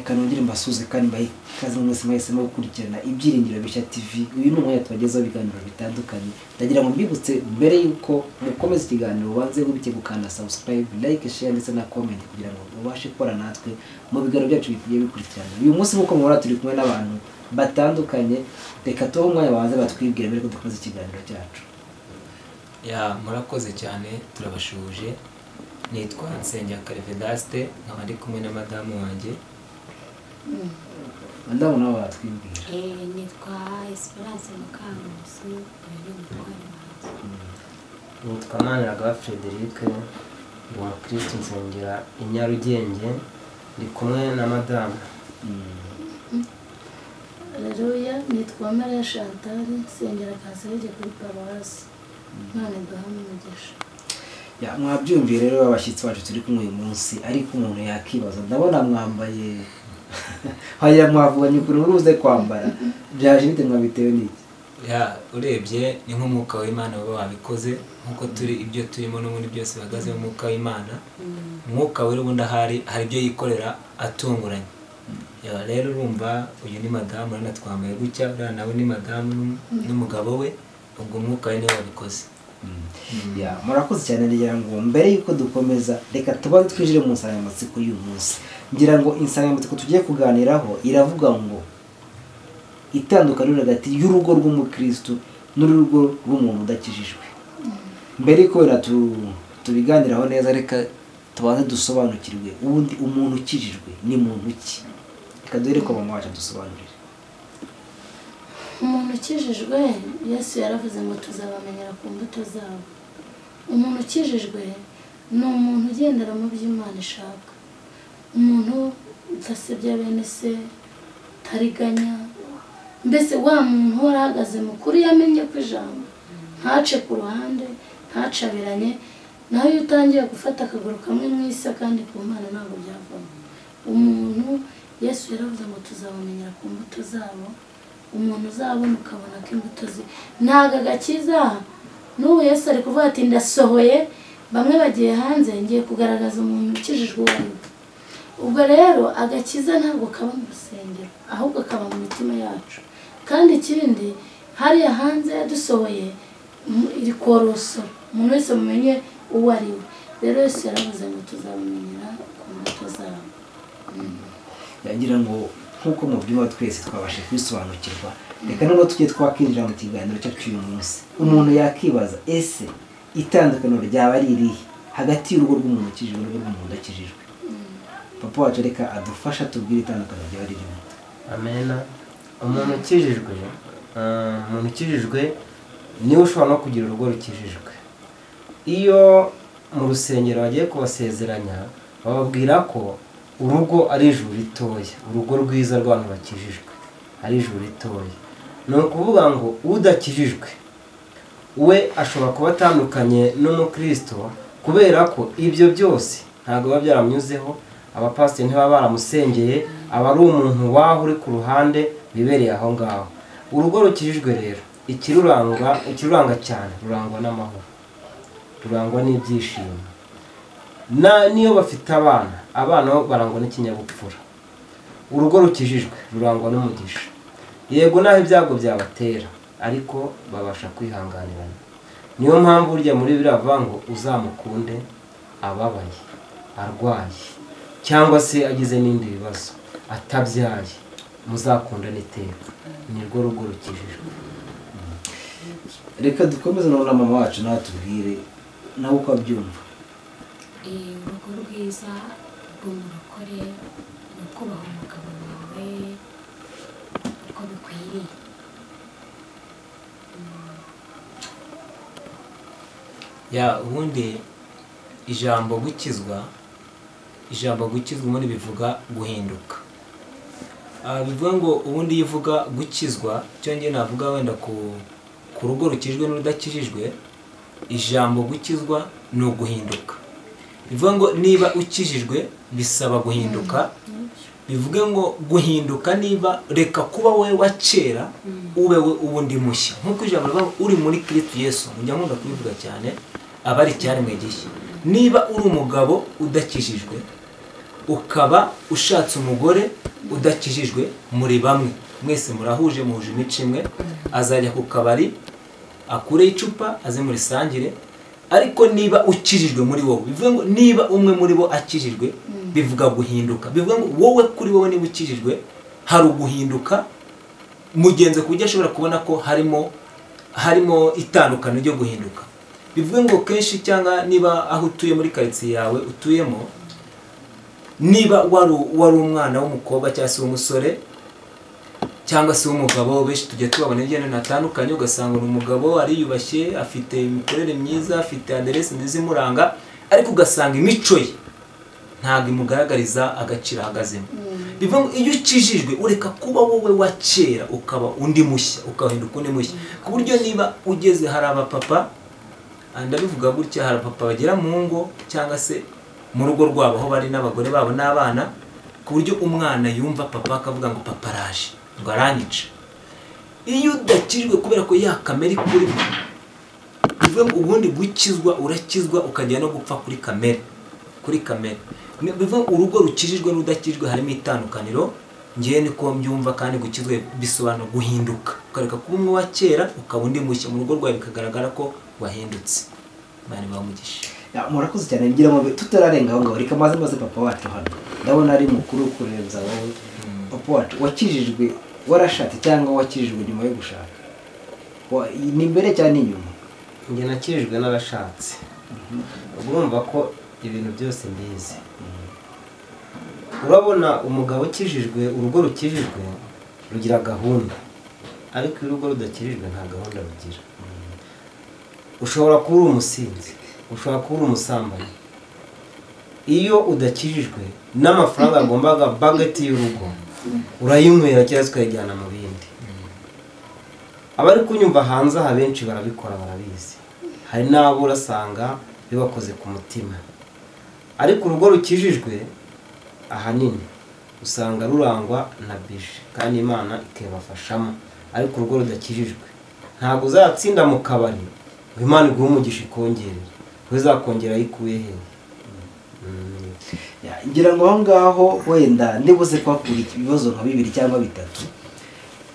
reka nongere mbasuze kandi mbahe ikaze mwese mwahisemo gukurikirana Ibyiringiro Bishya TV. Uyu ni umwanya tubagezaho ibiganiro bitandukanye. Ndagira ngo mbibutse mbere yuko mukomeza ikiganiro ubanze gubike gukanda subscribe, like, share ndetse na comment kugira ngo ubashe gukora natwe mu biganiro byacu bigiye bikurikirana. Uyu munsi nkuko mubona turi kumwe n'abantu batandukanye, reka tuho umwanya babanze batwibwire mbere ko dukomeza ikiganiro cyacu. Murakoze cyane, turabashuje. Nitwa Nsengiyakare Vedaste, nkaba ndi kumwe na madamu wanjye. Madamu nawe batwibwira. Nitwa Esperance Mukankusi, uri mutware wanjye. Nitwa Maniragaba Frederic, ndi umukristo nsengera i Nyarugenge, ndi kumwe na madamu. Haleluya, nitwa Maria Chantal, nsengera Kasirege kuri Paruwasi. Imana iduhe umugisha. Mwabyumviye rero abashyitsi bacu turi kumwe uyu munsi, ariko umuntu yakibaza, ndabona mwambaye haya mwavuganye kuri uruze kwambara byaje bite mwabitewe n'iki? Urebye ni nk'umwuka w'Imana baba wabikoze, nkuko turi ibyo turimo n'ubundi byose bihagaze mu mwuka w'Imana. Umwuka wera ubundi hari ibyo yikorera atunguranye. Rero urumva uyu ni madamu, rero twambaye gutya, nawe ni madamu n'umugabo we, ubwo umwuka we niwe wabikoze. Murakoze cyane. Ngira ngo mbere yuko dukomeza, reka tubanze twinjire mu nsanganyamatsiko y'uyu munsi. Ngira ngo insanganyamatsiko tugiye kuganiraho iravuga ngo itandukaniro hagati y'urugo rw'umukristo n'urugo rw'umuntu udakijijwe. Mbere yuko tubiganiraho neza, reka tubanze dusobanukirwe ubundi umuntu ukijijwe ni muntu ki. Reka duhere ko mama wacu dusobanurire. Umuntu ukijijwe, Yesu yaravuze ngo tuzabamenyera ku mbuto zabo. Umuntu ukijijwe ni umuntu ugendera mu byo Imana ishaka, umuntu udasebya bene se, utariganya, mbese wa muntu uhora ahagaze mu kuri, yamenye ko ijambo, ntace ku ruhande, ntacabiranye. Nawe iyo utangiye gufata akaguru kamwe mu isi kandi ku Mana ntabwo byavamo. Umuntu Yesu yaravuze ngo tuzabamenyera ku mbuto zabo. Umuntu uzabona ukabona ko imbuto ze ntago agakiza. N'ubu Yesu ari kuvuga ati ndasohoye, bamwe bagiye hanze, ngiye kugaragaza umuntu ukijijwe uwo ari we. Ubwo rero agakiza ntabwo kaba mu rusengero, ahubwo kaba mu mitima yacu. Kandi ikindi, hariya hanze yadusohoye iri korosora, umuntu wese mumenye uwo ari we. Rero Yesu yaravuze ngo tuzabamenyera ku mbuto zabo. Yagira ngo nkuko mu byuma twese twabashe kwisobanukirwa, reka noneho tujye twakinjira mu kiganiro cyacu uyu munsi. Umuntu yakibaza, ese itandukaniro ryaba ari irihe hagati y'urugo rw'umuntu ukijijwe n'urugo rw'umuntu udakijijwe? Papa wacu reka adufasha tubwire itandukaniro ryaba ririmo. Amena. Umuntu ukijijwe niwe ushobora no kugira urugo rukijijwe. Iyo mu rusengero bagiye kubasezeranya, bababwira ko urugo ari ijuru ritoya, urugo rwiza rw'abantu bakijijwe ari ijuru ritoya. Ni ukuvuga ngo udakijijwe we ashobora kuba atandukanye n'umukristo, kubera ko ibyo byose ntabwo biba byaramunyuzeho. Abapasiteri ntibaba baramusengeye, aba ari umuntu waho uri ku ruhande bibereye aho ngaho. Urugo rukijijwe rero, ikiruranga cyane, rurangwa n'amahoro, rurangwa n'ibyishimo. Niyo bafite abana barangwa n'ikinyabupfura. Urugo rukijijwe rurangwa n'umugisha. Yego naho ibyago byabatera, ariko babasha kwihanganirana. Niyo mpamvu burya muri biravuga ngo uzamukunde ababaye, arwaye, cyangwa se agize n'indi bibazo, atabyaye, muzakundane iteka. Ni rwo rugo rukijijwe. Reka dukomeze na mama wacu nawe tubwire nawe uko abyumva. Urugo rwiza rw'umurokore ni ukubaha umugabo wawe uko bikwiriye. Ubundi ijambo gukizwa ubundi bivuga guhinduka. Bivuga ngo ubundi iyo uvuga gukizwa, cyongeye navuga wenda ku rugo rukijijwe n'urudakijijwe, ijambo gukizwa ni uguhinduka. Bivuga ngo niba ukijijwe bisaba guhinduka. Bivuge ngo guhinduka, niba reka kuba wowe wa kera ube ubundi mushya. Nkuko ijambo rivuga uri muri Kristo Yesu, njya nkunda kubivuga cyane, aba ari icyaremwe gishya. Niba uri umugabo udakijijwe, ukaba ushatse umugore udakijijwe, muri bamwe mwese murahuje, muhuje imico imwe, azajya ku kabari akureho icupa aze murisangire. Ariko niba ukijijwe muri wowe, bivuga ngo niba umwe muri bo akijijwe, bivuga guhinduka. Bivuga ngo wowe kuri wowe niba ukijijwe hari uguhinduka, mugenze ku buryo ashobora kubona ko harimo itandukano ryo guhinduka. Bivuga ngo kenshi cyangwa niba aho utuye muri karitsiye yawe utuyemo, niba wari umwana w'umukobwa cyangwa se w'umusore cyangwa se w'umugabo, benshi tujya tubabona hirya no hino hatandukanye, ugasanga umugabo ariyubashye, afite imikorere myiza, afite aderesi nziza imuranga, ariko ugasanga imico ye ntabwo imugaragariza agaciro ahagazemo. Bivuga ngo iyo ukijijwe ureka kuba wowe wa kera ukaba undi mushya, ukahinduka undi mushya, ku buryo niba ugeze, hari abapapa, ndabivuga gutya, hari abapapa bagera mu ngo cyangwa se mu rugo rwabo aho bari n'abagore babo n'abana, ku buryo umwana yumva papa akavuga ngo papa araje, ngo aranyica. Iyo udakijwe kubera ko ya kamere kuri mo, bivuga ngo ubundi gukizwa, urakizwa ukajya no gupfa kuri kamere, bivuga urugo rukijijwe n'udakijijwe harimo itandukaniro. Ngewe niko mbyumva, kandi gukizwe bisobanura guhinduka, ukareka kuba umwe wa kera ukaba undi mushya, mu rugo rwawe bikagaragara ko wahindutse. Bari bamugisha. Murakoze cyane, ngira ngo tutararenga aho ngaho, reka maze papa wacu hano, ndabona ari mukuru kurenza wowe. Papa wacu, wakijijwe warashatse cyangwa wakijijwe nyuma yo gushaka? Ni mbere cyane inyuma? Njye nakijijwe n'abashatse. Urumva ko ibintu byose mbizi. Urabona umugabo ukijijwe, urugo rukijijwe rugira gahunda, ariko urugo rudakijijwe nta gahunda rugira. Ushobora kuba uri umusinzi, ushobora kuba uri umusambanyi, iyo udakijijwe n'amafaranga agombaga bageti y'urugo urayinywera cyangwa se ukayijyana mu bindi. Abari kunyumva hanze aha benshi barabikora, barabizi, hari n'abo urasanga bibakoze ku mutima. Ariko urugo rukijijwe ahanini usanga rurangwa na bije, kandi Imana ikabafashamo. Ariko urugo rudakijijwe ntabwo uzatsinda mu kabari ngo Imana iguhe umugisha ikongerere, uzakongera ayikuye he? Ngira ngo aho ngaho wenda ndibuze kwakura ibibazo nka 2 cyangwa 3.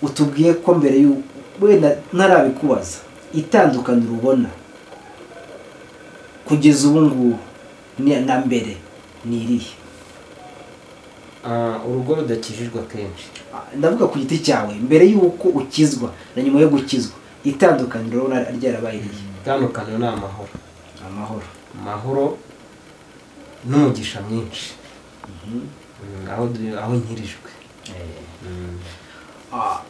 Utubwiye ko mbere wenda ntarabikubaza, itandukaniro ubona kugeza ubu ngubu na mbere ni irihe? Urugo rudakijijwe kenshi, ndavuga ku giti cyawe, mbere y'uko ukizwa na nyuma yo gukizwa, itandukaniro ryarabaye irihe? Itandukaniro ni amahoro. Amahoro n'umugisha mwinshi. Aho nkirijwe.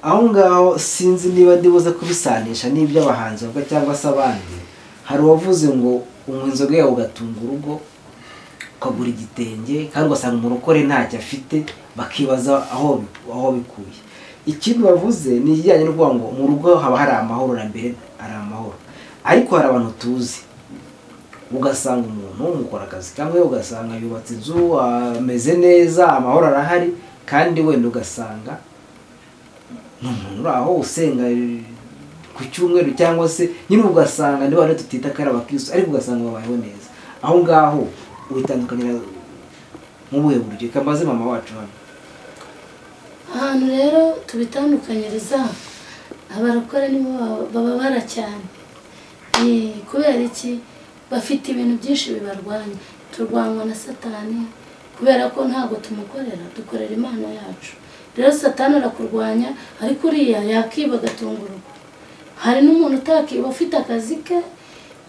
Aho ngaho sinzi niba ndibuze kubisanisha n'ibyo abahanzi bavuga cyangwa se abandi. Hari uwavuze ngo unywa inzoga yawe ugatunga urugo, ukagura igitenge, kandi ugasanga umurokore ntacyo afite, bakibaza aho bikuye. Ikindi bavuze ni ijyanye no kuvuga ngo mu rugo haba hari amahoro, na mbere ari amahoro. Ariko hari abantu tuzi, ugasanga umuntu mukora akazi kamwe, ugasanga yubatse inzu, ameze neza, amahoro arahari, kandi wenda ugasanga n'umuntu uri aho usenga ku cyumweru cyangwa se nyine, ugasanga niba rero tutita ko ari abakristo, ariko ugasanga babayeho neza. Aho ngaho witandukanyira mu buhe buryo? Kambaze mama wacu hano. Ahantu rero tubitandukanyiriza, abarokore nibo bababara cyane. Kubera iki? Bafite ibintu byinshi bibarwanya. Turwanwa na Satani kubera ko ntabwo tumukorera, dukorera Imana yacu. Rero Satani arakurwanya, ariko uriya yakiba agatunga urugo. Hari n'umuntu utakiba, ufite akazi ke,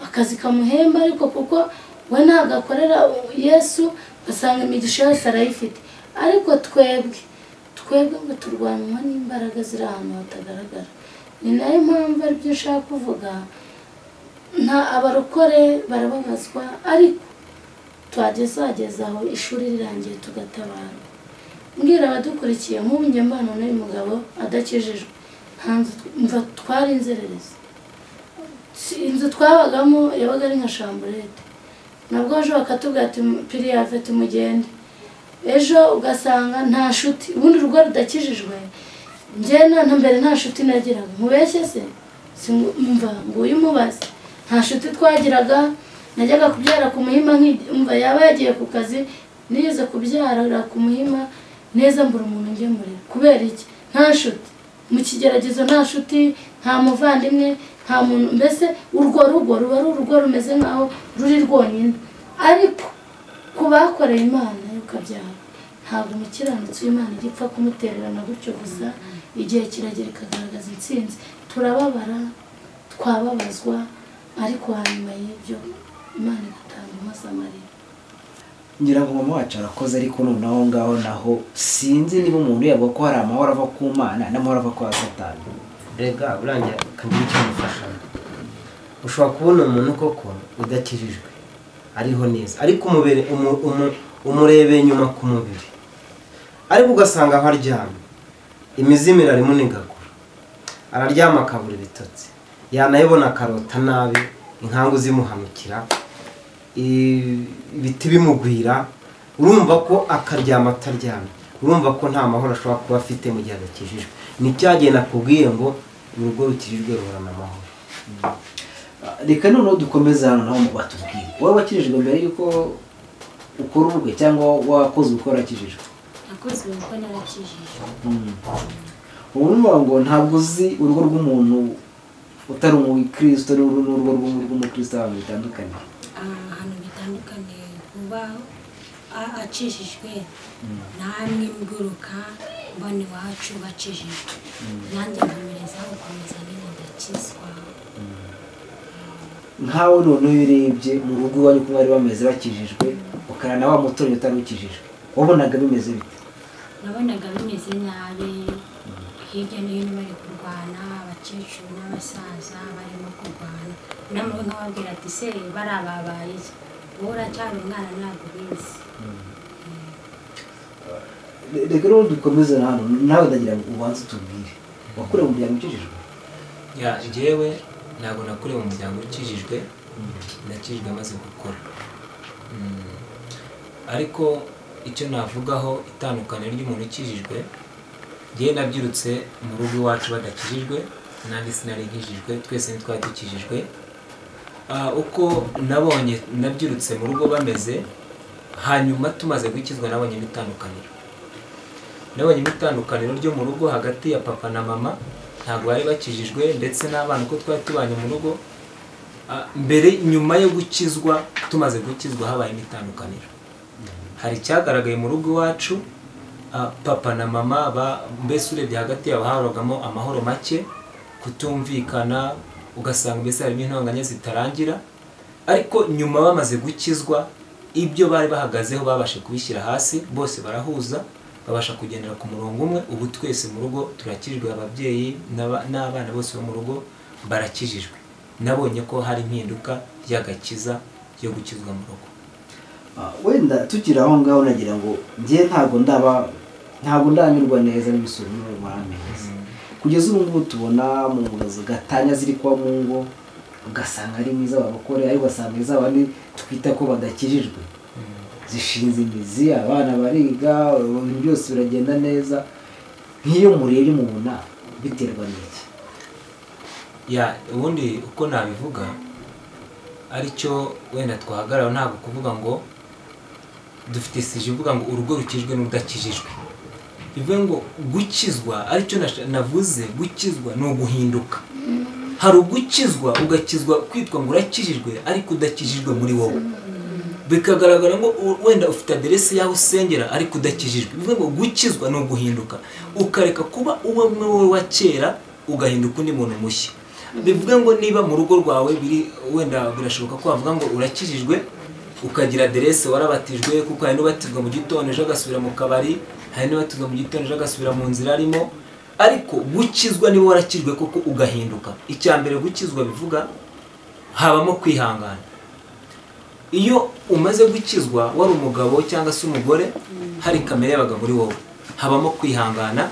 akazi kamuhemba, ariko kuko we ntabwo akorera Yesu, ugasanga imigisha yose arayifite. Ariko twebwe ngo turwanwa n'imbaraga ziri ahantu hatagaragara. Ni nayo mpamvu ari byo ushaka kuvuga, nta abarokore barababazwa, ariko twageze aho ishuri rirangiye tugatabara. Mbwira abadukurikiye, nk'ubu njye mbana n'uyu mugabo adakijijwe, mva twari inzererezi. Inzu twabagamo yabaga ari nka shamburete, nabwo ejo bakatubwira ati piriyave tumugende. Ejo ugasanga nta nshuti, ubundi urugo rudakijijwe, njye na mbere nta nshuti nagiraga. Mubeshye se? Mva nguyu mubaze, nta nshuti twagiraga. Najyaga kubyara ku muhima, yaba yagiye ku kazi, nize kubyarira ku Muhima neza mbura umuntu ngemurira kubera iki nta nshuti mu kigeragezo nta nshuti nta muvandimwe nta muntu mbese urwo rugo ruba ari urugo rumeze nkaho ruri rwonyine ariko ku bakoreye Imana ukabyara ntabwo umukiranutsi w'Imana igipfa kumutererana gutyo gusa igihe kiragera ikagaragaza intsinzi turababara twababazwa ariko hanyuma y'ibyo Imana igatanga amasamarira ngira ngo mama wacu arakoze ariko noneho ngaho naho sinzi niba umuntu yavuga ko hari amahoro ava ku Mana n'amahoro ava kwa Satani. rega burangira kandi icyo mufasha ushobora kubona umuntu koko udakijijwe ariho neza ariko umurebeye inyuma ku mubiri ariko ugasanga aho aryamye imizimiro arimo n'ingagura araryama akabura ibitotsi yanayibona akarota nabi inkangu zimuhanukira ibiti bimugwira urumva ko akaryama ataryamye urumva ko nta mahoro ashobora kuba afite mu gihe adakijijwe ni cyagiye nakubwiye ngo urugo rukijijwe ruhorana amahoro. Reka noneho dukomeze hano naho batubwire wowe wakijijwe mbere yuko ukora ubukwe cyangwa wakoze uko warakijijwe? nakoze uko narakijijwe. Ubu ngo ntabwo uzi urugo rw'umuntu utari umukristo n'urugo rw'umukristo abantu bitandukanye. Ahantu bitandukanye kuba acishijwe namwe mguruka mbona iwacu bacishijwe nanjye nkomereza gukomeza nyine ndakizwa. Nkawe noneho urebye mu rugo iwanyu ko bari bameze bakijijwe ukara na wa mutonya utari ukijijwe wabonaga bimeze bite? Nabonaga bimeze nabi hirya no hino bari kurwana abakecuru n'abasaza barimo kurwana namwe nkababwira ati se barababaye wowe uracyari umwana ntabwo ubizi. Reka rero dukomeze hano nawe ndagira ngo ubanze utubwire wakuriye mu muryango ukijijwe? Njyewe ntabwo nakuriye mu muryango ukijijwe nakijijwe amaze gukora ariko icyo navugaho itandukaniro ry'umuntu ukijijwe njyewe nabyirutse mu rugo iwacu badakijijwe nanjye sinari nkijijwe twese ntitwari dukijijwe uko nabonye nabyirutse mu rugo bameze hanyuma tumaze gukizwa nabonye itandukaniro ryo mu rugo hagati ya papa na mama ntabwo bari bakijijwe ndetse n'abana uko twari tubanye mu rugo mbere nyuma yo gukizwa tumaze gukizwa habaye itandukaniro. Hari cyagaragaye mu rugo iwacu papa na mama mbese urebye hagati yabo harogamo amahoro make kutumvikana ugasanga mbese harimo intonganya zitarangira ariko nyuma bamaze gukizwa ibyo bari bahagazeho babashe kubishyira hasi bose barahuza babasha kugendera ku murongo umwe ubu twese mu rugo turakijijwe ababyeyi n'abana bose bo mu rugo barakijijwe. Nabonye ko hari impinduka y'agakiza yo gukizwa mu rugo. Wenda tugira aho ngaho nagira ngo njye ntabwo ndanyurwa neza n'ibisoro n'uburameza kugeza ubu ngubu tubona mu ngazo gatanya ziri kwa mu ngo ugasanga ari mwiza babakore ariko ugasanga izabandi twita ko badakijijwe zishinze imizi abana bariga ibintu byose biragenda neza nk'iyo murebe mubona biterwa n'iki? Ubundi uko nabivuga aricyo wenda twahagarara ntabwo kuvuga ngo dufite sije ivuga ngo urugo rukijwe n'udakijijwe bivuye ngo gukizwa aricyo navuze gukizwa ni uguhinduka. Hari ugukizwa ugakizwa kwitwa ngo urakijijwe ariko udakijijwe muri wowe bikagaragara ngo wenda ufite aderesi yaho usengera ariko udakijijwe bivuye ngo gukizwa ni uguhinduka ukareka kuba umwe wowe wa kera ugahinduka undi muntu mushya. Bivuga ngo niba mu rugo rwawe wenda birashoboka ko wavuga ngo urakijijwe ukagira aderesi warabatijwe kuko hari n'ubatizwa mu gitondo ejo agasubira mu kabari hari n'ubatizwa mu gitondo ejo agasubira mu nzira arimo ariko gukizwa niba warakijwe koko ugahinduka. Icya mbere gukizwa bivuga habamo kwihangana. Iyo umaze gukizwa wari umugabo cyangwa se umugore hari kamere y'abagabo muri wowe habamo kwihangana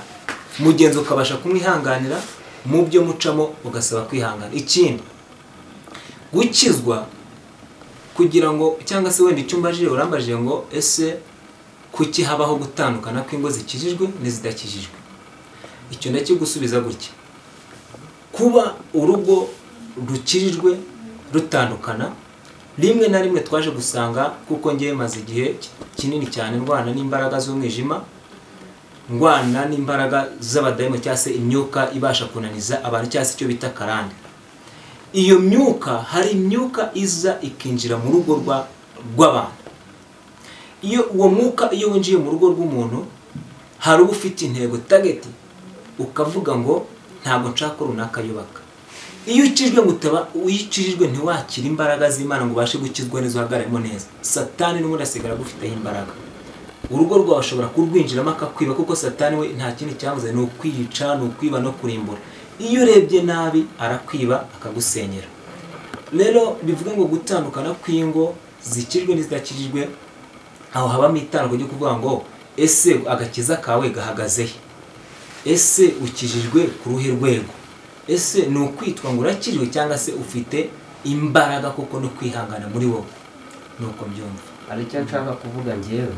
mugenzi ukabasha kumwihanganira mu byo mucamo ugasaba kwihangana. Ikindi gukizwa kugira ngo cyangwa se wenda icyo mbajije urambajije ngo ese kuki habaho gutandukana kw'ingo zikijijwe n'izidakijijwe? Icyo ndakigusubiza gutya kuba urugo rukijijwe rutandukana rimwe na rimwe twaje gusanga, kuko ngewe maze igihe kinini cyane ndwana n'imbaraga z'umwijima, ndwana n'imbaraga z'abadayimoni cyangwa se imyuka ibasha kunaniza abantu cyangwa se icyo bita karande. Iyo myuka, hari imyuka iza ikinjira mu rugo rw'abantu. Iyo uwo mwuka iyo winjiye mu rugo rw'umuntu, hari uba ufite intego target, ukavuga ngo ntabwo nshaka runaka yubaka. Iyo ukijijwe ntiwakira imbaraga z'Imana ngo ubashe gukizwa neza uhagararemo neza, Satani n'ubundi asigara agufiteho imbaraga. Urugo rwawe ashobora kurwinjiramo akakwiba, kuko Satani we nta kindi cyamuze ni ukwica, ni ukwiba no kurimbura. Iyo urebye nabi arakwiba akagusenyera. Rero bivuga ngo gutandukana kw'ingo zikijwe n'izidakijijwe, aho habamo itandukano ryo kuvuga ngo ese agakiza kawe gahagaze he? Ese ukijijwe ku ruhe rwego? Ese ni ukwitwa ngo urakijijwe cyangwa se ufite imbaraga koko no kwihangana muri wowe? Nuko byumva. Hari icyo nshaka kuvuga ngewe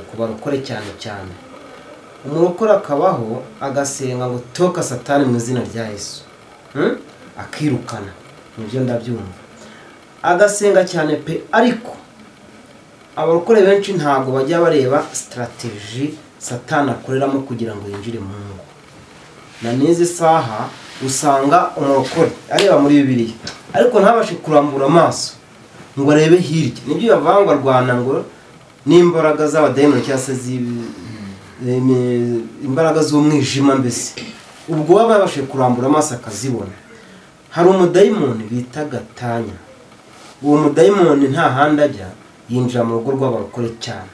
ku barokore cyane cyane. Umurokore akabaho agasenga ngo toka Satani mu izina rya Yesu, akirukana. Nibyo ndabyumva, agasenga cyane pe, ariko abarokore benshi ntabwo bajya bareba strategy Satani akoreramo kugira ngo yinjire mu ngo. Na n'izi saha usanga umurokore areba muri Bibiliya, ariko ntabashe kurambura amaso ngo arebe hirya. Nibyo bavanga rwana ngo n'imbaraga z'abadayimoni cyangwa se imbaraga z'umwijima. Mbese ubwo baba babashe kurambura amaso akazibona. Hari umudayimoni bita gatanya. Uwo mudayimoni nta handi ajya, yinjira mu rugo rw'abarokore cyane.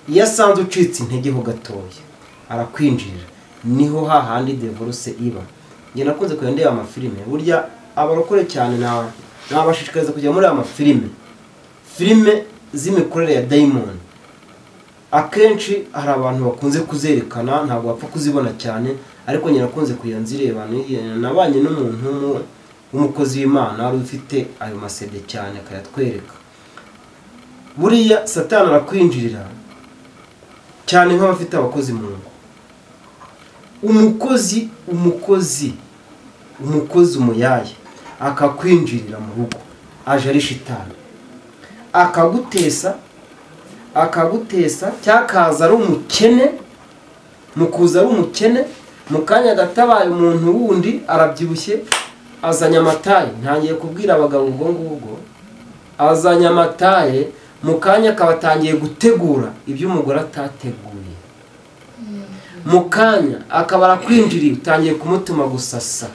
Iyo asanze ucitse intege ho gatoya arakwinjirira. Niho hahandi divorce iba. Nge nakunze kujya ndeba amafilime, burya abarokore cyane nabashishikariza kujya muri aya mafilime, filime z'imikorere ya daimoni. Akenshi hari abantu bakunze kuzerekana, ntabwo bapfa kuzibona cyane, ariko nge nakunze kujya nzireba. Nabanye n'umuntu w'umukozi w'Imana wari ufite ayo masede cyane akayatwereka. Buriya Satani arakwinjirira cyane nk'abafite abakozi mu ngo. Umukozi umuyaye akakwinjirira mu rugo, aje ari shitani, akagutesa cyakaza ari umukene, mukuza ari umukene, mukanya gatabaye umuntu wundi arabyibushye, azanya amataye. Ntangiye kubwira abagabo ubwo azanya amataye, mukanya akabatangiye gutegura ibyo umugore atateguye. Mukanya akabara kwinjiriye, utangiye kumutuma gusasa,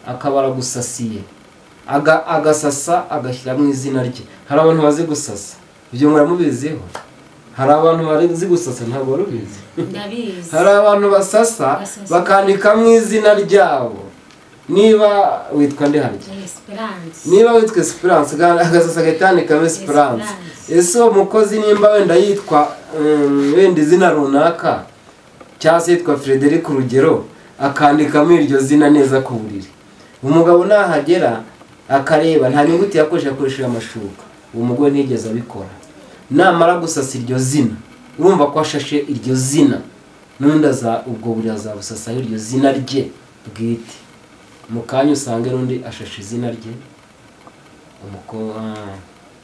akabara gusasiye, agasasa agashyira mu izina rye. Hari abantu bazi gusasa, ibyo muramubiziho? Hari abantu bazi gusasa, ntabwo barubizi? Ndabizi. Hari abantu basasa bakandika mu izina ryabo. Niba witwa nde harya? Esperance. Niba witwa Esperance, agasasa gatandika muri Esperance. Ese umukozi nimba wenda yitwa wenda izina runaka, cyangwa se yitwa Frederic urugero, akandikamo iryo zina neza ku buriri. Umugabo nahagera akareba nta nyuguti yakoresheje amashuka, uwo mugore ntigeze abikora. Namara gusasa iryo zina, urumva ko ashashe iryo zina, n'undi ubwo buri azabusasa iryo zina rye bwite. Mukanya usange n'undi ashashe izina rye,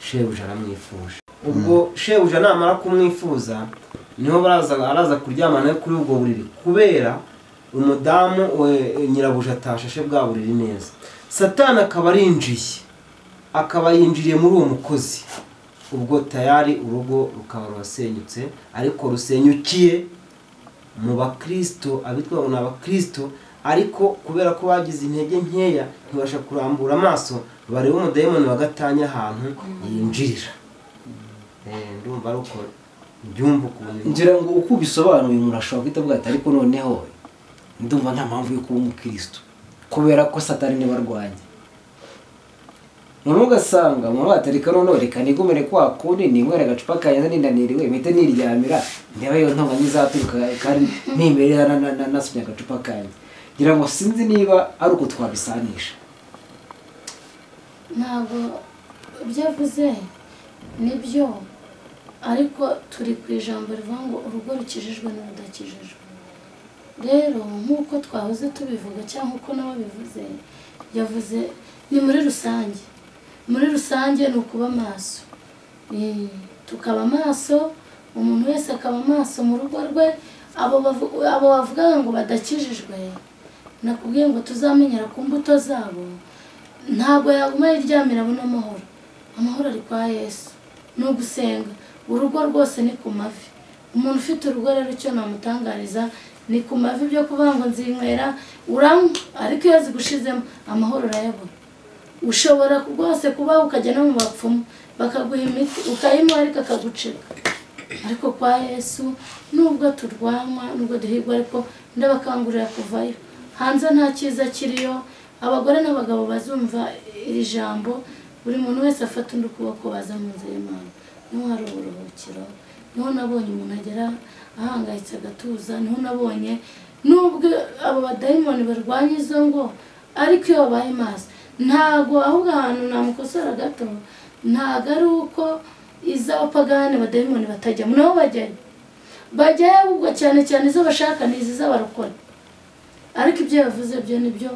shebuja aramwifuje. Ubwo shebuja namara kumwifuza, niho araza kuryamana nawe kuri ubwo buriri, kubera umudamu nyirabuja atashashe bwa buriri neza. Satani akaba yinjiriye muri uwo mukozi. Ubwo tayari urugo rukaba rwasenyutse, ariko rusenyukiye mu bakristo, abitwa ngo n'abakristo, ariko kubera ko bagize intege nkeya ntibasha kurambura amaso bareba umudayimoni wa gatanya ahantu yinjirira. Ndumva ari uko byumva ukuntu. Ngira ngo uko bisobanuye umuntu ashobora kwita bwate, ariko noneho ndumva nta mpamvu yo kuba umukristo, kubera ko Satani niwe arwanya. Noneho ugasanga umuntu watereka noneho reka nigumire kwa kundi ninywera agacupa kanjye nindaniriwe mpite niryamira, ndeba yo ntonga nyizaturuka kandi nimerera nasumye agacupa kanjye. Ngira ngo sinzi niba ari uko twabisanisha. Ntabwo byavuze nibyo, ariko turi ku ijambo rivuga ngo urugo rukijijwe n'urudakijijwe. Rero nk'uko twahoze tubivuga cyangwa uko nawe bivuze, yavuze ni muri rusange. muri rusange ni ukuba maso, tukaba maso, umuntu wese akaba maso mu rugo rwe. Abo bavuga ngo badakijijwe, nakubwiye ngo tuzamenyera ku mbuto zabo, ntabwo yaguma yiryamira abona amahoro. Amahoro ari kwa Yesu, ni ugusenga. Urugo rwose ni ku mavi. Umuntu ufite urugo rero icyo namutangariza ni ku mavi byo kuvuga ngo nzinywera uranywa, ariko iyo zigushizemo amahoro urayabona. Ushobora rwose kuba ukajya no mu bapfumu bakaguha imiti ukayinywa ariko akagucika. Ariko kwa Yesu nubwo turwanywa, nubwo duhigwa, ariko ndabakangurira kuvayo. Hanze nta cyiza kiriyo. Abagore n'abagabo bazumva iri jambo, buri muntu wese afata undi ukuboko baza mu nzu y'Imana. Niho hari uburuhukiro, niho nabonye umuntu agera ahangayitse agatuza, niho nabonye nubwo abo badayimoni barwanya izo ngo, ariko iyo babaye maso ntago, ahubwo ahantu namukosora gato, ntago ari uko iz'abapagani badayimoni batajyamo, nabo bajyayo ahubwo cyane cyane izo bashaka ni izi z'abarokore. Ariko ibyo yavuze byo nibyo,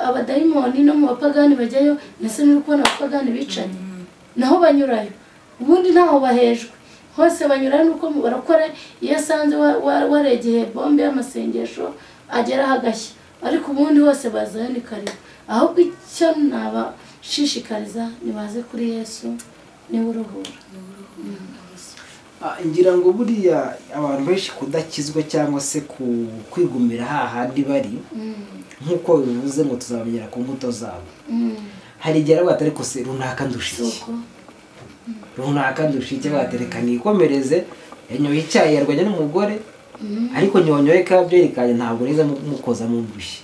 abadayimoni no mu bapagani bajyayo. Ndetse n'uri kubona abapagani bicaye naho banyurayo, ubundi ntaho bahejwe, hose banyurayo. Nuko mu barokore iyo asanze waregeye bombe y'amasengesho ageraho agashya, ariko ubundi hose bazayo ni karibu. Ahubwo icyo nabashishikariza nibaze kuri Yesu, niwe uruhura. ngira ngo buriya abantu benshi kudakizwa cyangwa se kwigumira hahandi bari, nk'uko bivuze ngo tuzabamenyera ku mbuto zabo. Hari igihe aravuga ati ariko se runaka ndusha iki, runaka ndusha iki, batereka nikomereze. yanyoye icyayi yarwanye n'umugore, ariko nyonyoye kabyeri kanye ntabwo neza mukoza mu ndushyi.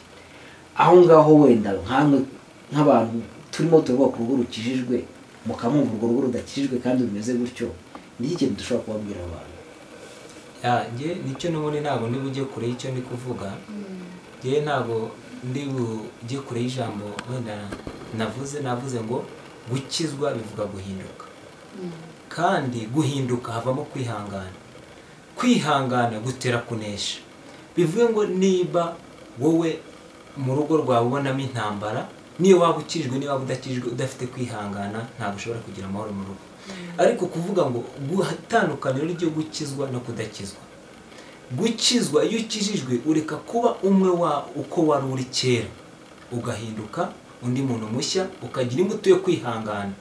Aho ngaho wenda nkamwe nk'abantu turimo tuvuga ku rugo rukijijwe, mukamumva urwo rugo rudakijijwe kandi rumeze gutyo, ni iki kintu dushobora kubabwira abantu? njye nicyo n'ubundi ntabwo ndi bujye kure y'icyo ndi kuvuga. njye ntabwo ndi bujye kure y'ijambo wenda navuze ngo gukizwa bivuga guhinduka, kandi guhinduka havamo kwihangana. Kwihangana gutera kunesha. Bivuye ngo niba wowe mu rugo rwawe ubonamo intambara, niyo waba ukijijwe niba udakijijwe, udafite kwihangana ntabwo ushobora kugira amahoro mu rugo. Ariko kuvuga ngo gutandukaniro ryo gukizwa no kudakizwa. Gukizwa iyo ukijijwe ureka kuba umwe uko wari uri kera, ugahinduka undi muntu mushya, ukagira imbuto yo kwihangana,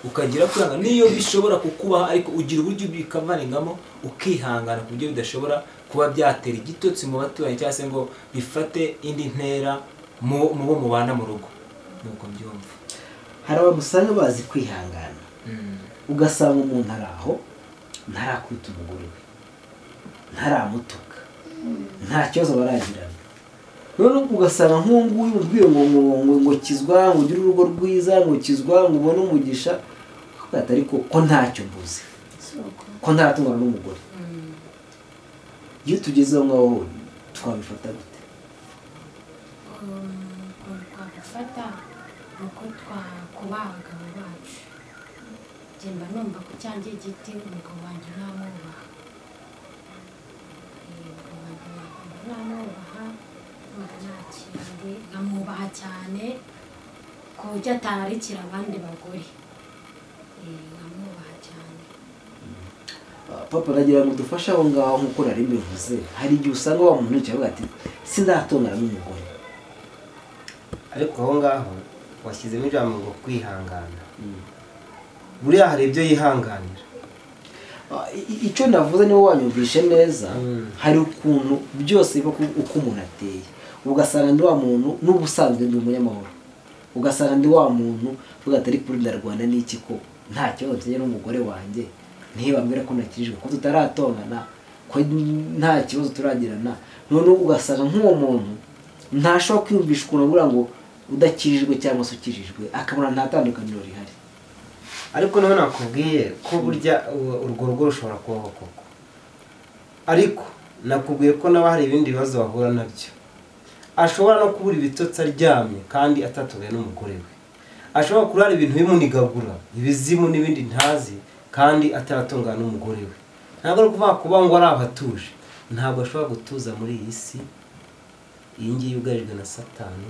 ukagira kwihangana niyo bishobora kukubaho, ariko ugira uburyo bikavaningamo ukihangana ku buryo bidashobora kuba byatera igitotsi mu baturanyi cyangwa se ngo bifate indi ntera mu bo mubana mu rugo. Nuko mbyumva. Hari abantu usanga bazi kwihangana, ugasanga umuntu ari aho ntarakwita umugore we, ntaramutuka, nta kibazo baragirana. None ugasanga nk'uyu ubwiye ngo kizwa, ngo ugire urugo rwiza, ngo kizwa, ngo ubone umugisha, ariko ko ntacyo mbuze, ko ntaratungana n'umugore. Iyo tugezeho ngaho twabifata gute? twabifata uko twakubaha abagabo bacu. Mba numva ku cyanjye giti umugabo wanjye ntamwubaha, nkamwubaha cyane ku buryo atararikira abandi bagore. Nkamwubaha cyane. Papa nagira ngo dufashe aho ngaho nk'uko nari mbivuze. Hari igihe usanga wa muntu yicaye ati sindatongana n'umugore, ariko aho ngaho washyizemo ijambo ngo kwihangana. Buriya hari ibyo yihanganira. Icyo navuze niwo wanyumvishe neza. Hari ukuntu byose biba uko umuntu ateye. Ugasanga ndi wa muntu n'ubusanzwe ndi umunyamahoro, ugasanga ndi wa muntu uvuga ati ariko ndarwana n'iki ko nta kibazo mfite n'umugore wanjye, ntibambwira ko nakijijwe, ko tutaratongana, ko nta kibazo turagirana. None ugasanga nk'uwo muntu ntashobora kwiyumvisha ukuntu avuga ngo udakijijwe cyangwa se ukijijwe, akabona nta tandukaniro rihari. Ariko nawe nakubwiye ko burya urwo rugo rushobora kubaho koko, ariko nakubwiye ko nawe hari ibindi bibazo bahura nabyo. Ashobora no kubura ibitotsi aryamye kandi atatuwe n'umugore we. Ashobora kurara ibintu bimunigagura, ibizimu n'ibindi ntazi, kandi ataratungana n'umugore we. Ntabwo ari ukuvuga kuba ngo ari abatuje, ntabwo ashobora gutuza muri iyi si. Iyi ngiyi yugarijwe na Satani,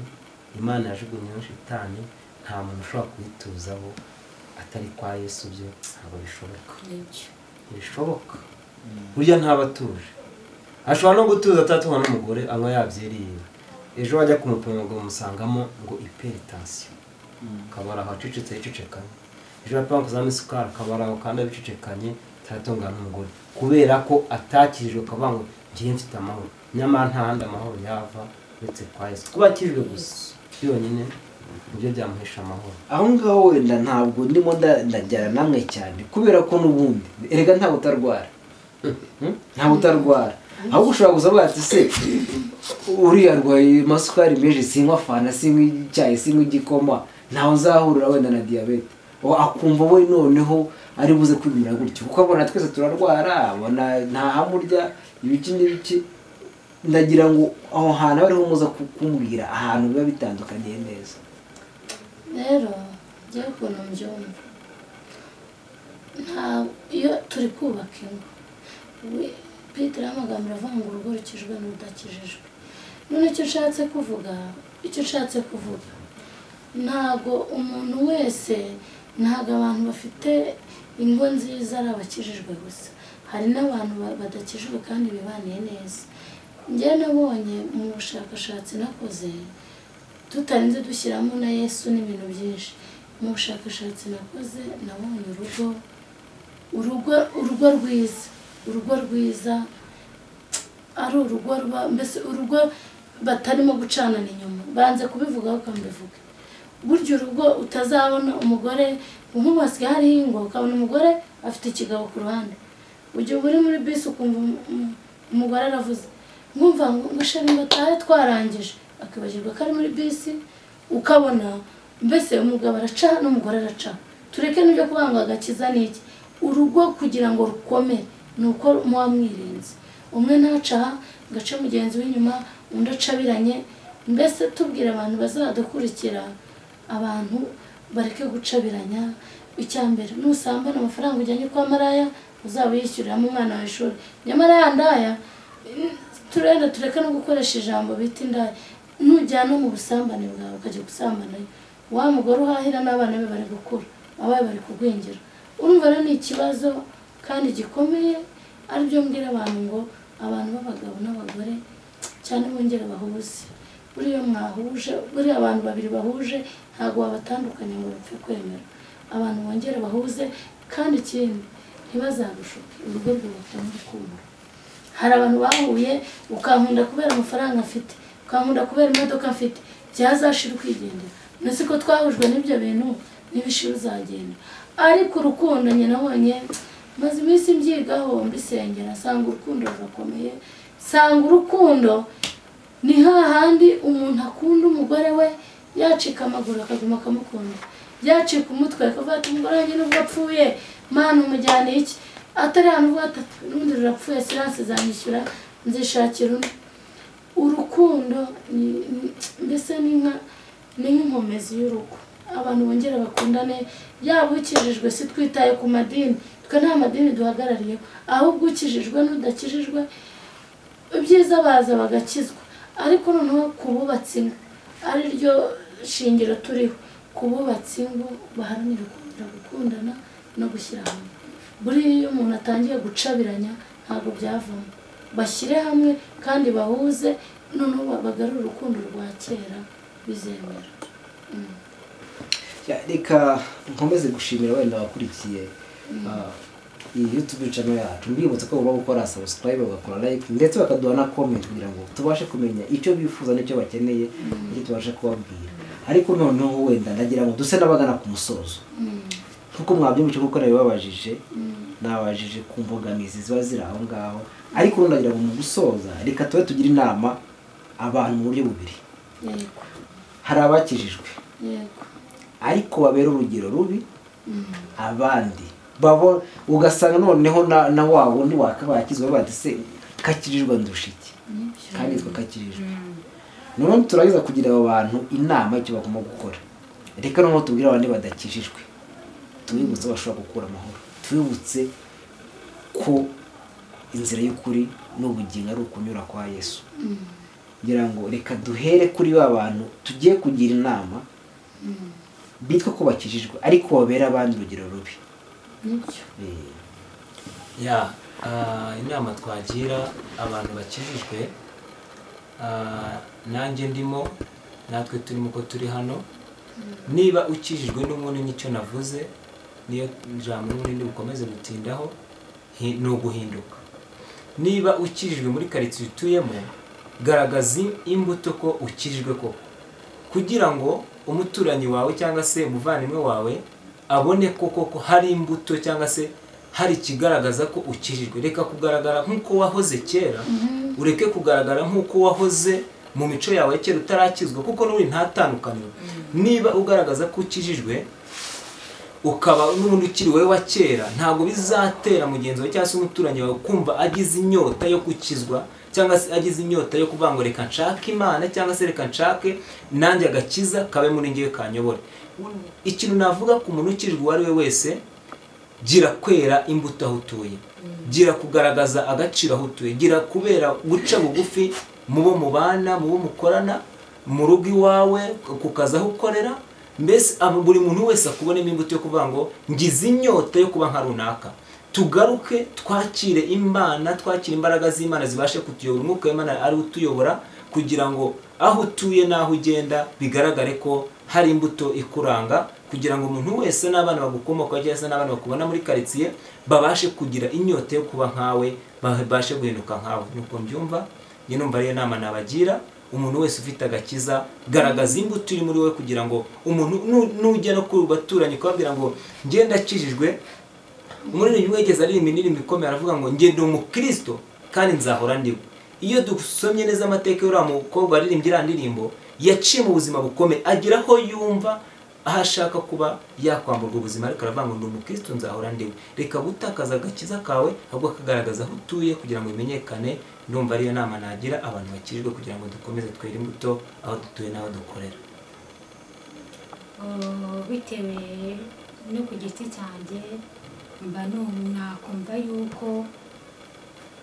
Imana yajugunyeho Shitani, nta muntu ushobora kuyituzaho atari kwa Yesu byo ntabwo bishoboka nibyo ntibishoboka burya ntaba atuje ashobora no gutuza atatuma n'umugore anywa yabyeriye ejo wajya kumupima ngo umusangamo ngo hypertension kabara aho acecetse yicecekanye ejo bapima kuzamo isukari kabara aho kandi abicecekanye taratungana n'umugore kubera ko atakijijwe akavuga ngo ngiye mfite amahoro nyamara nta handi amahoro yava uretse kwa Yesu kuba akijijwe gusa byonyine nibyo byamuhesha amahoro. aho ngaho wenda ntabwo ndimo ndajyana namwe cyane kubera ko n'ubundi erega ntawe utarwara ntawe utarwara ahubwo ushobora kuza bati se uriya arwaye amasukari menshi sinywa fana sinywa icyayi sinywa igikoma ntawe uzahurira wenda na diyabete akumva we noneho ari buze kwimira gutyo kuko abona twese turarwara abona ntahamurya ibiki n'ibiki ndagira ngo aho hantu ariho muza kukumbwira ahantu biba bitandukaniye neza. rero njyewe ukuntu mbyumva iyo turi kubaka ingo Petero amagambo aravuga ngo urugo rukijwe n'udakijijwe none icyo nshatse kuvuga ntago umuntu wese ntago abantu bafite ingo nziza ari abakijijwe gusa hari n'abantu badakijijwe kandi bibaniye neza njyewe nabonye mu bushakashatsi nakoze tutarinze dushyiramo na Yesu n'ibintu byinshi mu bushakashatsi nakoze nabonye urugo rwiza ari urugo mbese urugo batarimo gucanana inyuma banze kubivugaho ukambivuga burya urugo utazabona umugore nk'ubasigaye hariho ingo ukabona umugore afite ikigabo ku ruhande ujya uri muri bisi ukumva umugore aravuze nkumva ngo shari batahe twarangije akibagirwa ko ari muri bisi ukabona mbese umugabo araca n'umugore araca tureke n'ibyo kuvuga ngo agakiza ni iki urugo kugira ngo rukomere ni uko muba mwirinze umwe ntaca gace mugenzi w'inyuma undi acabiranye mbese tubwira abantu bazadukurikira abantu bareke gucabiranya icyambere nusambana amafaranga ujyanye kwa maraya uzaba yishyuriramo umwana wa ishuri nyamara yandaya tureke no gukoresha ijambo bita indaya nujyana mu busambane bwawe ukajya gusambanayo wa mugore uhahira n'abana be bari gukura abaye bari kugwingira urumva rero ni ikibazo kandi gikomeye aribyo mbwira abantu ngo abantu b'abagabo n'abagore cyane bongera bahuze buriya mwahuje buriya abantu babiri bahuje ntabwo wabatandukanye ngo bapfe kwemera abantu bongera bahuze kandi ikindi ntibazagushuke urugo rwubaka n'urukundo hari abantu bahuye ukankunda kubera amafaranga afite ukankunda kubera imodoka afite byazashira ukigendera nasi ko twahujwe n'ibyo bintu n'ibishira uzagenda ariko urukundo njye nabonye maze iminsi mbyigaho mbisengera nsanga urukundo rurakomeye nsanga urukundo ni hahandi umuntu akunda umugore we yacika amaguru akaguma akamukunda yacika umutwe akavuga ati umugore wanjye nubwo apfuye mana umujyane iki atari hano uvuga ati n'undi rurapfuye siranse zanyishyura nzishakira undi urukundo mbese ni nk'inkomezi y'urugo abantu bongera bakundane yaba ukijijwe si twitaye ku madini twe nta madini duhagarariyeho ahubwo ukijijwe n'udakijijwe ibyiza baza bagakizwa ariko noneho kububatse ingo ari ryo shingiro turiho kububatse ingo baharanira gukundana no gushyira hamwe buriya iyo umuntu atangiye gucabiranya ntabwo byavamo bashyire hamwe kandi bahuze noneho bagarure urukundo rwa kera bizemera. reka nkomeze gushimira wenda abakurikiye iyi YouTube channel yacu mbibutse ko bagomba gukora subscribe bagakora like ndetse bakaduha na comment kugira ngo tubashe kumenya icyo bifuza n'icyo bakeneye icyo tubashe kubabwira ariko noneho wenda ndagira ngo duse n'abagana ku musozo kuko mwabyumvise kuko nabajije ku mbogamizi ziba ziri aho ngaho ariko ndagira ngo mu gusoza reka tube tugira inama abantu mu buryo bubiri hari abakijijwe ariko babera urugero rubi abandi babo ugasanga noneho na wa wundi wakabakizwe bati se kakirijwe ndushiki kandi twakakirijwe none turagiza kugira abo bantu inama icyo bagomba gukora reka no tubwira abandi badakijijwe tubibutse bashobora gukura amahoro tubibutse ko inzira y'ukuri n'ubugingo ari ukunyura kwa Yesu ngira ngo reka duhere kuri ba bantu tugiye kugira inama bitwa ko bakijijwe ariko babera abandi urugero rubi. nibyo inama twagira abantu bakijijwe, nanjye ndimo, natwe turimo ko turi hano, niba ukijijwe n'ubundi nicyo navuze, niyo jambo n'ubundi bukomeze gutindaho, ni uguhinduka. Niba ukijijwe muri karitsiye utuyemo, garagaza imbuto ko ukijijwe koko, kugira ngo umuturanyi wawe cyangwa se umuvandimwe wawe abone koko hari imbuto cyangwa se hari ikigaragaza ko ukijijwe. Reka kugaragara nk'uko wahoze kera, ureke kugaragara nk'uko wahoze mu mico yawe kera utarakizwa, kuko n'ubundi ntatandukaniro. Niba ugaragaza ko ukijijwe ukaba n'ubundi ukiri wowe wa kera, ntabwo bizatera mugenzi wawe cyangwa se umuturanyi wawe kumva agize inyota yo gukizwa, cyangwa se agize inyota yo kuvuga ngo reka nshake Imana, cyangwa se reka nshake nanjye agakiza kabe muri ngewe kanyobore. Ikintu navuga ku muntu ukijijwe uwo ari we wese, gira kwera imbuto aho utuye, gira kugaragaza agaciro aho utuye, gira kubera guca bugufi mu bo mubana, mu bo mukorana, mu rugo iwawe, ku kazi aho ukorera. Mbese buri muntu wese akubonemo imbuto yo kuvuga ngo ngize inyota yo kuba nka runaka. Tugaruke twakire Imana, twakire imbaraga z'Imana zibashe kutuyobora, umwuka w'Imana ari utuyobora, kugira ngo aho utuye n'aho ugenda bigaragare ko hari imbuto ikuranga, kugira ngo umuntu wese n'abana bagukomoka cyangwa se n'abana bakubona muri karitsiye babashe kugira inyota yo kuba nkawe, babashe guhinduka nkawe. Nuko mbyumva, njye numva ariyo nama nabagira. Umuntu wese ufite agakiza, garagaza imbuto iri muri we, kugira ngo umuntu nujya no ku baturanyi kubabwira ngo njye ndakijijwe. Umuntu wigeze aririmba indirimbo ikomeye aravuga ngo njye ndi umukristo kandi nzahora ndiwe. Iyo dusomye neza amateka y'uriya mukobwa waririmbye iriya ndirimbo, yaciye mu buzima bukomeye, agira aho yumva aho ashaka kuba yakwamburwa ubuzima, ariko aravuga ngo ndi umukristo nzahora ndiwe. Reka gutakaza agakiza kawe, ahubwo akagaragaza aho utuye kugira ngo bimenyekane. Ndumva ariyo nama nagira abantu bakijijwe, kugira ngo dukomeze twere imbuto aho dutuye n'aho dukorera. Bitewe no ku giti cyanjye, mba nakumva yuko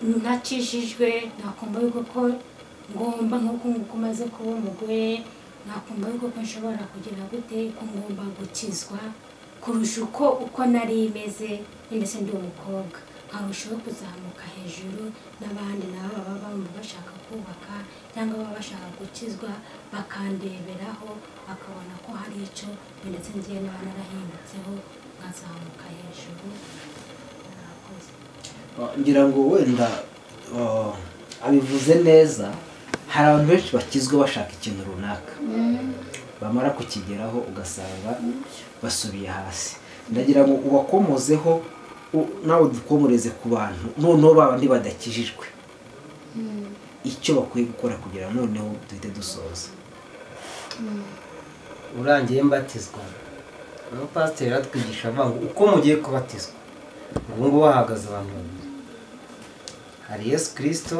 ntakijijwe, nakumva yuko ko ngomba nk'uko umaze kuba umugore, nakumva yuko ko nshobora kugira gute ko ngomba gukizwa kurusha uko nari imeze ndetse ndi umukobwa, nkarushaho kuzamuka hejuru n'abandi nabo baba bashaka kubaka cyangwa baba bashaka gukizwa, bakandeberaho bakabona ko hari icyo ndetse ngiye naba narahindutseho, nkazamuka hejuru. Ngira ngo wenda abivuze neza, hari abantu benshi bakizwe bashaka ikintu runaka, bamara kukigeraho ugasanga basubiye hasi. Ndagira ngo ubakomozeho nawe dukomoreze ku bantu noneho babandi badakijijwe, icyo bakwiye gukora kugira noneho duhite dusoza. Urangiye mbatizwa, umupasiteri atwigisha avuga ngo uko mugiye kubatizwa, ubu ngubu hahagaze abantu babiri, hari Yesu Kristo,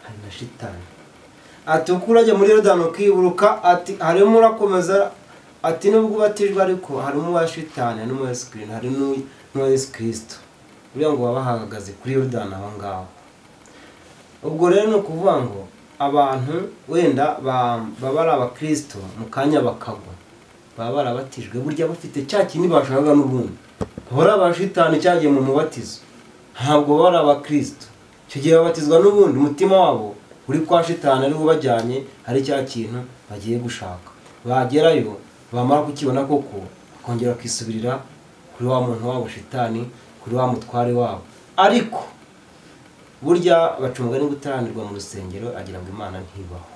hari na shitani. Ati uko urajya muri Yorodani ukiburuka, ati harimo urakomeza, ati nubwo ubatijwe ariko harimo uwa shitani, harimo uwa Yesu Kristo, hari n'uwa Yesu Kristo. Uriya ngo baba bahagaze kuri Yorodani aho ngaho. Ubwo rero ni ukuvuga ngo abantu wenda baba ari abakristo mu kanya bakagwa, baba barabatijwe, burya bafite cya kintu bashakaga n'ubundi, baba ari abashitani cyagiye mu mubatizo, ntabwo baba ari abakristo. Icyo gihe babatizwa n'ubundi umutima wabo uri kwa shitani, ariho bajyanye, hari cya kintu bagiye gushaka. Bagerayo bamara kukibona koko, bakongera kwisubirira kuri wa muntu wabo shitani, kuri wa mutware wabo. Ariko burya bacunga no gutaranirwa mu rusengero, agira ngo Imana ntibaho.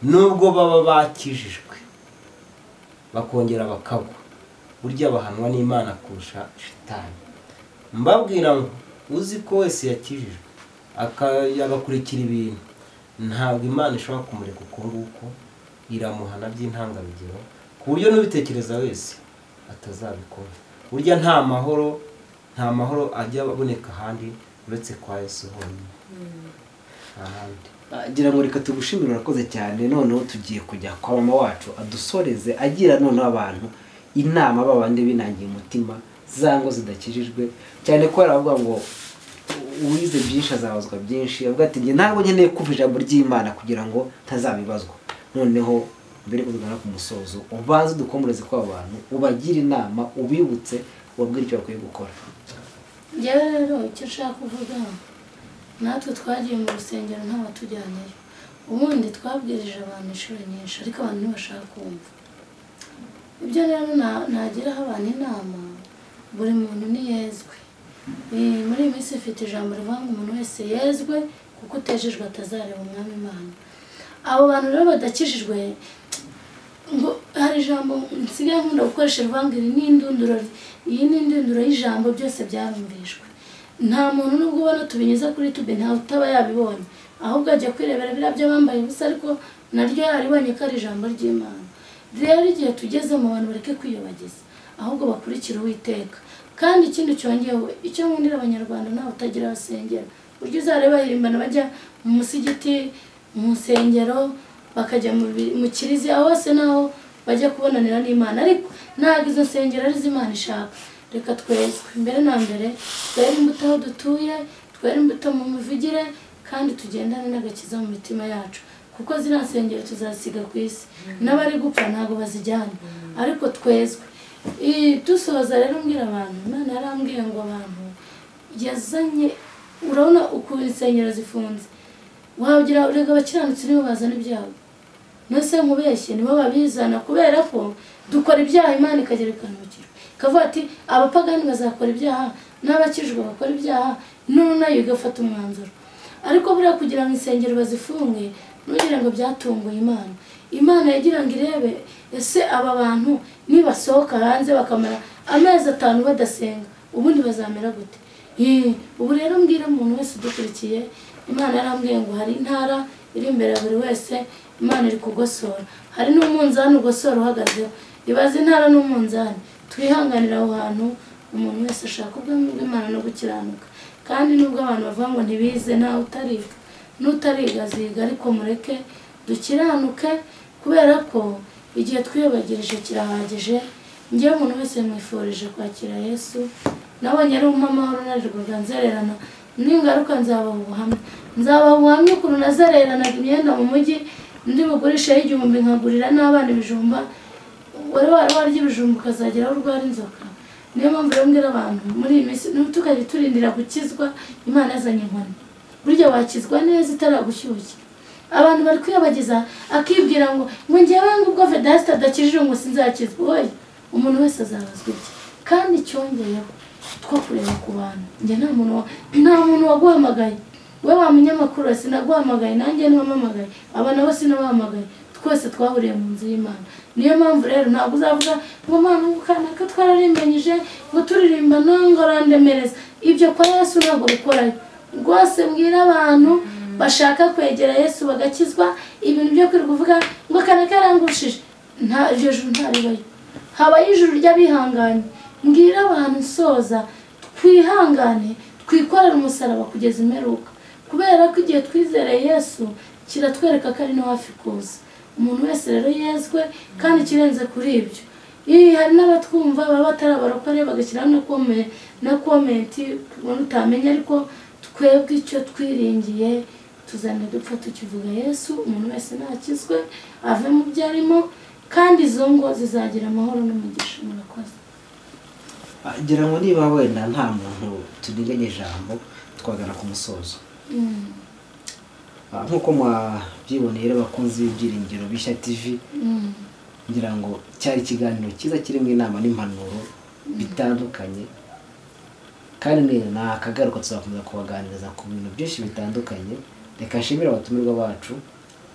Nubwo baba bakijijwe bakongera bakagwa, burya bahanwa n'Imana kurusha shitani. Mbabwira ngo uzi ko wese yakijijwe agakurikira ibintu, ntabwo Imana ishobora kumureka uko nguko, iramuhana by'intangarugero, ku buryo n'ubitekereza wese atazabikora. Burya nta mahoro ajya aboneka ahandi uretse kwa Yesu honyine. Agira ngo reka tugushimire, urakoze cyane. Noneho tugiye kujya kwa mama wacu adusoreze, agira noneho abantu inama babandi binangiye umutima, zango zidakijijwe cyane, ko aravuga ngo uwize byinshi azabazwa byinshi. Avuga ati njye ntabwo nkeneye kumva ijambo ry'Imana kugira ngo ntazabibazwa. Noneho mbere yuko tugana ku musozo ubanze udukomereze ko abantu ubagira inama ubibutse ubabwira icyo bakwiye gukora. njyewe rero icyo nshaka kuvuga natwe twagiye mu rusengero ntabatujyanyeyo ubundi twabwirije abantu inshuro nyinshi ariko abantu ntibashaka kumva ibyo rero nagiraho abantu inama buri muntu niyezwe muri iyi minsi ifite ijambo rivuga ngo umuntu wese yezwe kuko utejejwe atazareba umwami Imana. Abo bantu rero badakijijwe ngo hari ijambo nsigaye nkunda gukoresha rivuga ngo iyi ni indunduro y'ijambo byose byarumvishwe. Nta muntu nubwo ubona tubinyuza kuri YouTube ntawe utaba yabibonye ahubwo ajya kwirebera biriya byo bambaye ubusa ariko naryo yaribonye ko ari ijambo ry'Imana. Rero igihe tugeze mu bantu bareke kwiyobagiza ahubwo bakurikira Uwiteka. Kandi ikindi cyongewe icyo nkundira abanyarwanda ntawe utagira abasengera buryo uzareba hirimbana bajya mu musigiti mu nsengero bakajya mu kiliziya hose naho bajya kubonanira n'Imana ariko ntabwo izo nsengero ari z'Imana ishaka. Reka twezwe mbere na mbere twere imbuto aho dutuye twere imbuto mu mivugire kandi tugendane n'agakiza mu mitima yacu kuko ziriya nsengero tuzasiga ku isi n'abari gupfa ntabwo bazijyana ariko twezwe. Dusoza rero mbwira abantu Imana yarambwiye ngo abantu yazanye urabona ukuntu insengero zifunze wagira urega abakiranutsi nibo bazana ibyago nose nkubeshye nibo babizana kubera ko dukora ibyaha Imana ikagerekana urukiro ikavuga ati abapagani bazakora ibyaha n'abakijwe bakora ibyaha none nayo igafata umwanzuro ariko buriya kugira ngo insengero bazifunge nugira ngo byatunguye Imana yagira ngo irebe ese aba bantu nibasohoka hanze bakamara amezi 5 badasenga ubundi bazamera gute. Ubu rero mbwira umuntu wese udukurikiye Imana yarambwiye ngo hari intara iri imbere ya buri wese Imana iri kugosora hari n'umunzani ugosora uhagazeho ibaze intara n'umunzani twihanganira aho hantu umuntu wese ashaka ubwami bw'Imana no gukiranuka kandi nubwo abantu bavuga ngo ntibize ntawe utariga n'utariga aziga ariko mureke dukiranuke kubera ko igihe twiyobagirije kirahagije. Njyewe umuntu wese mwifurije kwakira Yesu nabonye ari amahoro narirwaga nzererana n'ingaruka nzabaha ubuhamya ukuntu nazereranaga imyenda mu mujyi ndi bugurisha y'igihumbi nkagurira n'abana ibijumba wari warya ibijumba ukazageraho urwara inzoka. Niyo mpamvu rero mbwira abantu muri iyi minsi tukajya turindira gukizwa Imana yazanye inkoni burya wakizwa neza itaragushyushya. Abantu bari kwiyobagiza akibwira ngo njyewe ngubwo Vedaste adakijije ngo sinzakizwa oya umuntu wese azabazwa iki kandi cyongeyeho two kureba ku bantu njye nta muntu waguhamagaye we wa munyamakuru sinaguhamagaye nanjye ntiwamamagaye aba nabo sinabahamagaye twese twahuriye mu nzu y'Imana. Niyo mpamvu rero ntabwo uzavuga ngo Mana ukana ko twararimbanyije ngo turirimba ngo randemereza ibyo kwa Yesu ntabwo bikorayo rwose. Mbwira abantu bashaka kwegera Yesu bagakizwa ibintu byo kuri kuvuga ngo kana karangushije nta jejuru ntaribayo habaye ijuru ry'abihanganye. Mbwira abantu soza twihangane twikorera umusaraba kugeza imperuka kubera ko igihe twizereye Yesu kiratwereka ko ari no hafi kuza. Umuntu wese rero yezwe kandi kirenze kuri ibyo hari n'abatwumva baba batarabarokore bagashyiraho na komenti ubona utamenya ariko twebwe icyo twiringiye tuzane dupfa tukivuga Yesu umuntu wese nakizwe ave mu byo arimo kandi izo ngo zizagira amahoro n'umugisha. Murakoze. Ngira ngo niba wenda nta muntu tuniganye ijambo twagana ku musozo nk'uko mwabyiboneye rero bakunzi b'Ibyiringiro Bishya TV ngira ngo cyari ikiganiro cyiza kirimo inama n'impanuro bitandukanye kandi ni akagaruka tuzakomeza kubaganiriza ku bintu byinshi bitandukanye. Reka nshimire abatumirwa bacu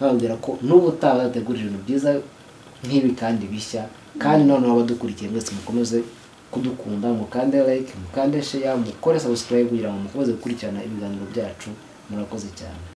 bababwira ko n'ubu utabategurira ibintu byiza nk'ibi kandi bishya kandi noneho abadukurikiye mwese mukomeze kudukunda mukande like mukande share mukore subscribe kugira ngo mukomeze gukurikirana ibiganiro byacu. Murakoze cyane.